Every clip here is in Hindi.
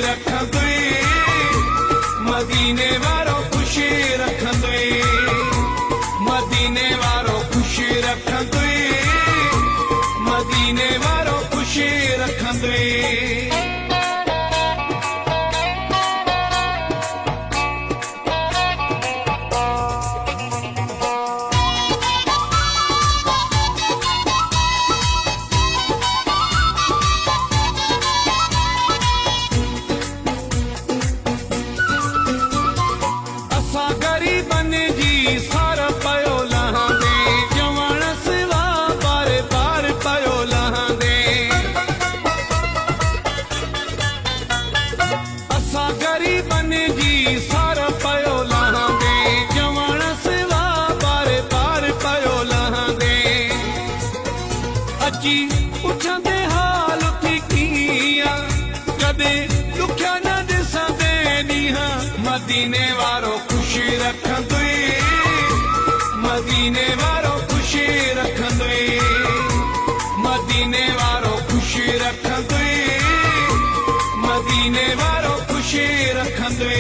रखंदे मदीने वारो खुशी रखंदे मदीने वारो खुशी रखंदे मदीने वारो खुशी रखंदे पुछंदे हाल थी किया कदे दुखिया न दिसंदे नीहा मदीने वारो खुशी रखंदे मदीने वारो खुशी रखंदे मदीने वारो खुशी रखंदे मदीने वारो खुशी रखंदे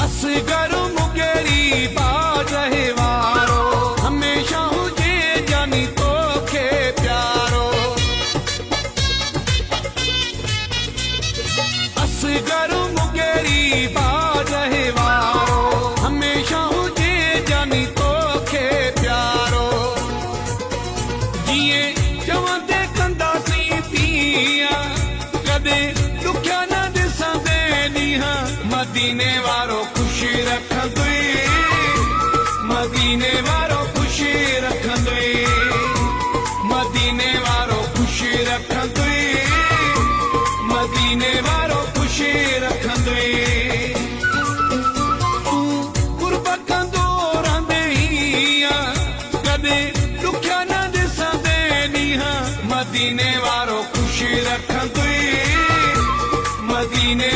असगरु मुगेरी बाज रहे वारो हमेशा हुजे जानी तोखे प्यारो असगरु मुगेरी बाज रहे वारो हमेशा हुजे जानी तोखे प्यारो जिए चवंदे कंदासी पिया कदे दुखिया न दिसंदे नीहा मदीने वारो खुशी रखंदे मदीने वारो खुशी रखंदे मदीने वारो खुशी रखंदे मदीने वारो खुशी रखंदे तू गुरबत कंदो रहंदे हिया कदे दुखिया न दिसंदे नीहा मदीने वारो खुशी रखंदे मदीने